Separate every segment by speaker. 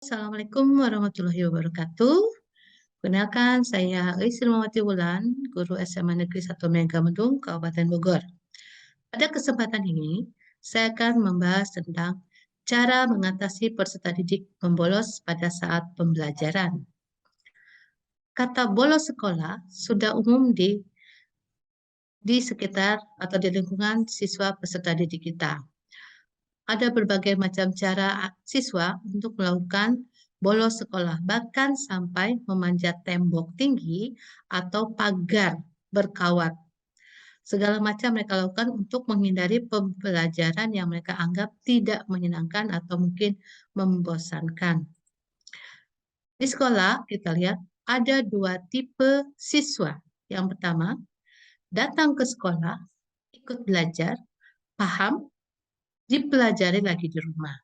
Speaker 1: Assalamualaikum warahmatullahi wabarakatuh. Kenalkan, saya Ais Rimawati Wulan, Guru SMA Negeri 1 Megamendung, Kabupaten Bogor. Pada kesempatan ini, saya akan membahas tentang cara mengatasi peserta didik membolos pada saat pembelajaran. Kata bolos sekolah sudah umum di sekitar atau di lingkungan siswa peserta didik kita. Ada berbagai macam cara siswa untuk melakukan bolos sekolah, bahkan sampai memanjat tembok tinggi atau pagar berkawat. Segala macam mereka lakukan untuk menghindari pembelajaran yang mereka anggap tidak menyenangkan atau mungkin membosankan. Di sekolah kita lihat ada dua tipe siswa. Yang pertama, datang ke sekolah, ikut belajar, paham, dipelajari lagi di rumah.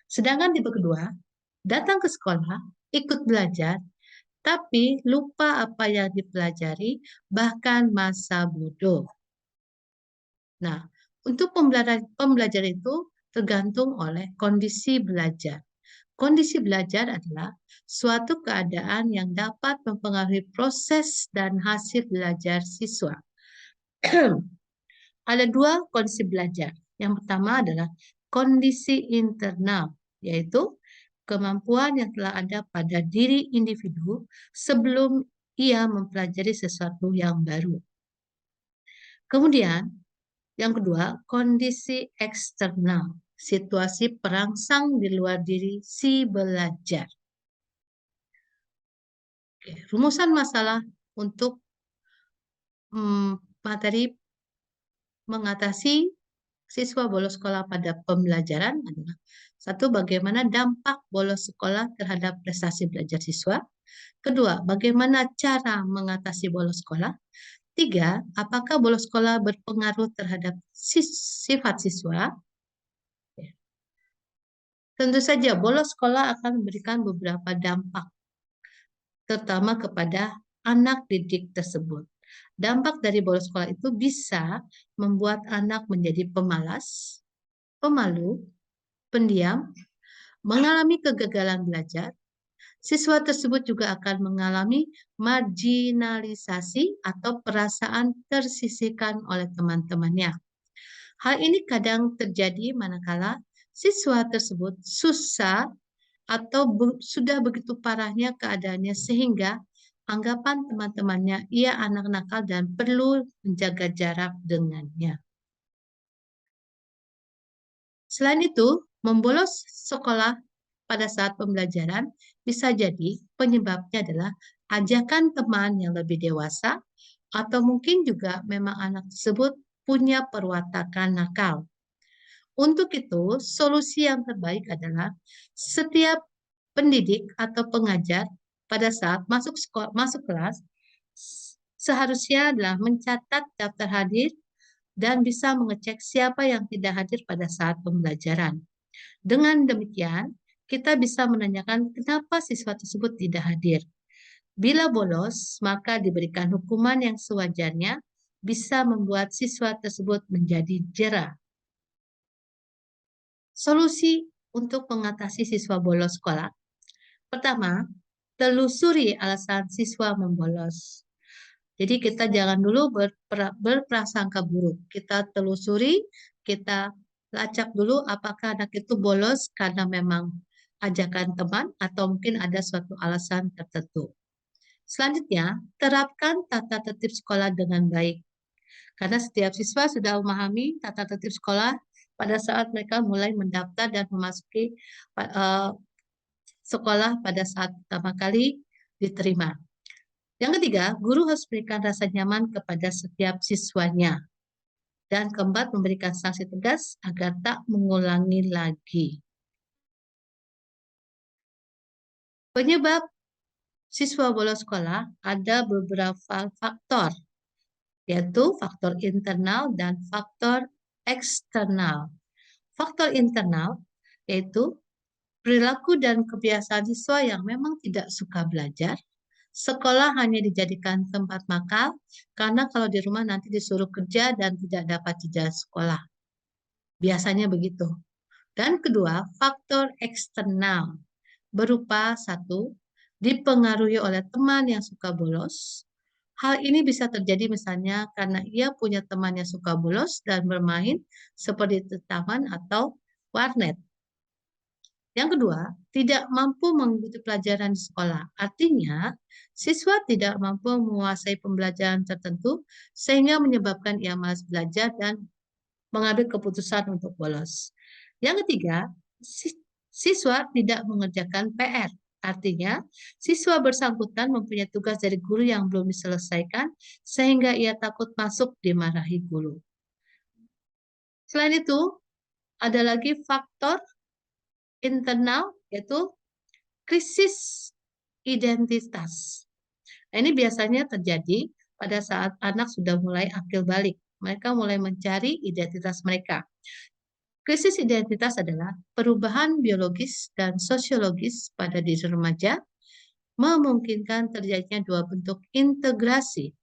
Speaker 1: Sedangkan tipe kedua, datang ke sekolah, ikut belajar, tapi lupa apa yang dipelajari, bahkan masa bodoh. Nah, untuk pembelajaran itu tergantung oleh kondisi belajar. Kondisi belajar adalah suatu keadaan yang dapat mempengaruhi proses dan hasil belajar siswa. Ada dua kondisi belajar. Yang pertama adalah kondisi internal, yaitu kemampuan yang telah ada pada diri individu sebelum ia mempelajari sesuatu yang baru. Kemudian, yang kedua, kondisi eksternal, situasi perangsang di luar diri si belajar. Oke, rumusan masalah untuk materi mengatasi siswa bolos sekolah pada pembelajaran adalah satu, bagaimana dampak bolos sekolah terhadap prestasi belajar siswa. Kedua, bagaimana cara mengatasi bolos sekolah. Tiga, apakah bolos sekolah berpengaruh terhadap sifat siswa? Tentu saja bolos sekolah akan memberikan beberapa dampak, terutama kepada anak didik tersebut. Dampak dari bolos sekolah itu bisa membuat anak menjadi pemalas, pemalu, pendiam, mengalami kegagalan belajar. Siswa tersebut juga akan mengalami marginalisasi atau perasaan tersisihkan oleh teman-temannya. Hal ini kadang terjadi manakala siswa tersebut susah atau sudah begitu parahnya keadaannya sehingga anggapan teman-temannya ia anak nakal dan perlu menjaga jarak dengannya. Selain itu, membolos sekolah pada saat pembelajaran bisa jadi penyebabnya adalah ajakan teman yang lebih dewasa atau mungkin juga memang anak tersebut punya perwatakan nakal. Untuk itu, solusi yang terbaik adalah setiap pendidik atau pengajar pada saat masuk kelas seharusnya adalah mencatat daftar hadir dan bisa mengecek siapa yang tidak hadir pada saat pembelajaran. Dengan demikian, kita bisa menanyakan kenapa siswa tersebut tidak hadir. Bila bolos, maka diberikan hukuman yang sewajarnya bisa membuat siswa tersebut menjadi jera. Solusi untuk mengatasi siswa bolos sekolah. Pertama, telusuri alasan siswa membolos. Jadi kita jangan dulu berprasangka buruk. Kita telusuri, kita lacak dulu apakah anak itu bolos karena memang ajakan teman atau mungkin ada suatu alasan tertentu. Selanjutnya, terapkan tata tertib sekolah dengan baik. Karena setiap siswa sudah memahami tata tertib sekolah pada saat mereka mulai mendaftar dan memasuki sekolah pada saat pertama kali diterima. Yang ketiga, guru harus berikan rasa nyaman kepada setiap siswanya dan keempat, memberikan sanksi tegas agar tak mengulangi lagi. Penyebab siswa bolos sekolah ada beberapa faktor, yaitu faktor internal dan faktor eksternal. Faktor internal yaitu perilaku dan kebiasaan siswa yang memang tidak suka belajar. Sekolah hanya dijadikan tempat makan karena kalau di rumah nanti disuruh kerja dan tidak dapat jeda sekolah. Biasanya begitu. Dan kedua, faktor eksternal. berupa satu, dipengaruhi oleh teman yang suka bolos. Hal ini bisa terjadi misalnya karena ia punya teman yang suka bolos dan bermain seperti di taman atau warnet. Yang kedua, tidak mampu mengikuti pelajaran di sekolah. Artinya, siswa tidak mampu menguasai pembelajaran tertentu sehingga menyebabkan ia malas belajar dan mengambil keputusan untuk bolos. Yang ketiga, siswa tidak mengerjakan PR. Artinya, siswa bersangkutan mempunyai tugas dari guru yang belum diselesaikan sehingga ia takut masuk dimarahi guru. Selain itu, ada lagi faktor internal yaitu krisis identitas. Nah, ini biasanya terjadi pada saat anak sudah mulai akil balik. Mereka mulai mencari identitas mereka. Krisis identitas adalah perubahan biologis dan sosiologis pada diri remaja memungkinkan terjadinya dua bentuk integrasi.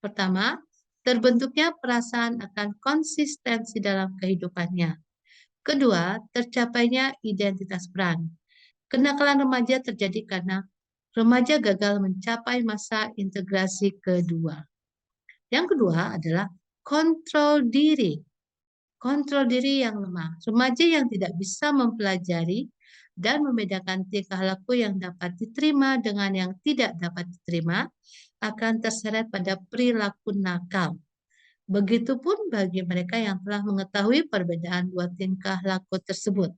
Speaker 1: Pertama, terbentuknya perasaan akan konsistensi dalam kehidupannya. Kedua, tercapainya identitas peran. Kenakalan remaja terjadi karena remaja gagal mencapai masa integrasi kedua. Yang kedua adalah kontrol diri. Kontrol diri yang lemah. Remaja yang tidak bisa mempelajari dan membedakan tingkah laku yang dapat diterima dengan yang tidak dapat diterima akan terseret pada perilaku nakal. Begitupun bagi mereka yang telah mengetahui perbedaan dua tingkah laku tersebut.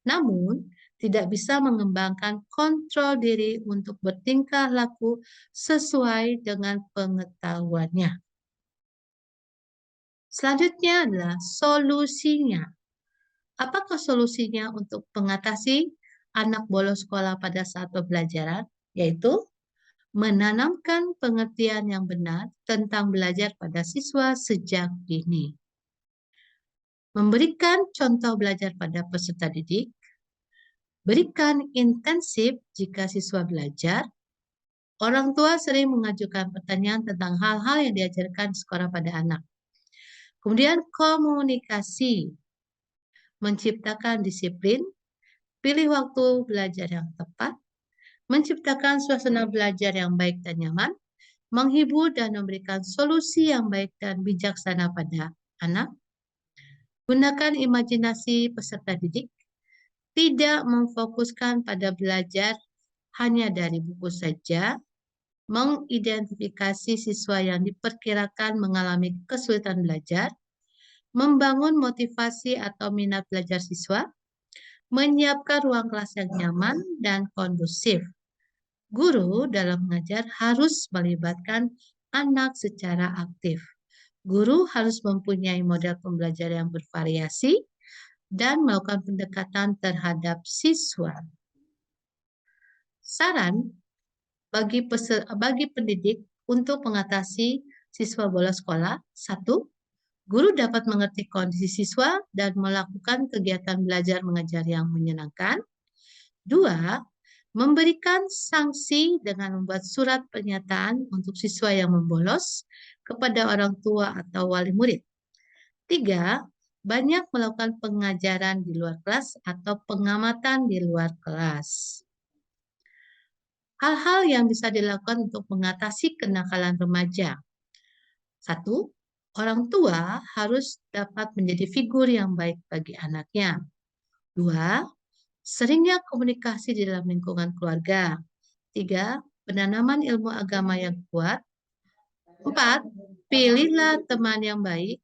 Speaker 1: Namun, tidak bisa mengembangkan kontrol diri untuk bertingkah laku sesuai dengan pengetahuannya. Selanjutnya adalah solusinya. Apakah solusinya untuk mengatasi anak bolos sekolah pada saat pembelajaran? Yaitu menanamkan pengertian yang benar tentang belajar pada siswa sejak dini. Memberikan contoh belajar pada peserta didik, berikan intensif jika siswa belajar. Orang tua sering mengajukan pertanyaan tentang hal-hal yang diajarkan sekolah pada anak. Kemudian komunikasi, menciptakan disiplin, pilih waktu belajar yang tepat, menciptakan suasana belajar yang baik dan nyaman, menghibur dan memberikan solusi yang baik dan bijaksana pada anak, gunakan imajinasi peserta didik, tidak memfokuskan pada belajar hanya dari buku saja, mengidentifikasi siswa yang diperkirakan mengalami kesulitan belajar, membangun motivasi atau minat belajar siswa, menyiapkan ruang kelas yang nyaman dan kondusif. Guru dalam mengajar harus melibatkan anak secara aktif. Guru harus mempunyai model pembelajaran yang bervariasi dan melakukan pendekatan terhadap siswa. Saran bagi pendidik untuk mengatasi siswa bolos sekolah. 1. Guru dapat mengerti kondisi siswa dan melakukan kegiatan belajar mengajar yang menyenangkan. 2. Memberikan sanksi dengan membuat surat pernyataan untuk siswa yang membolos kepada orang tua atau wali murid. 3. Banyak melakukan pengajaran di luar kelas atau pengamatan di luar kelas. Hal-hal yang bisa dilakukan untuk mengatasi kenakalan remaja. 1. Orang tua harus dapat menjadi figur yang baik bagi anaknya. 2. Seringnya komunikasi di dalam lingkungan keluarga. 3. Penanaman ilmu agama yang kuat. 4. Pilihlah teman yang baik.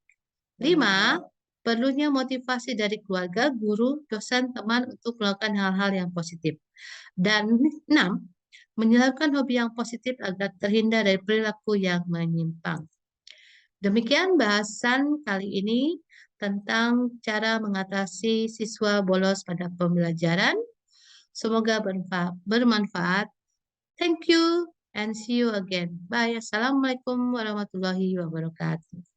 Speaker 1: 5. Perlunya motivasi dari keluarga, guru, dosen, teman untuk melakukan hal-hal yang positif. Dan 6. Menyalurkan hobi yang positif agar terhindar dari perilaku yang menyimpang. Demikian bahasan kali ini tentang cara mengatasi siswa bolos pada pembelajaran. Semoga bermanfaat. Thank you and see you again. Bye. Assalamualaikum warahmatullahi wabarakatuh.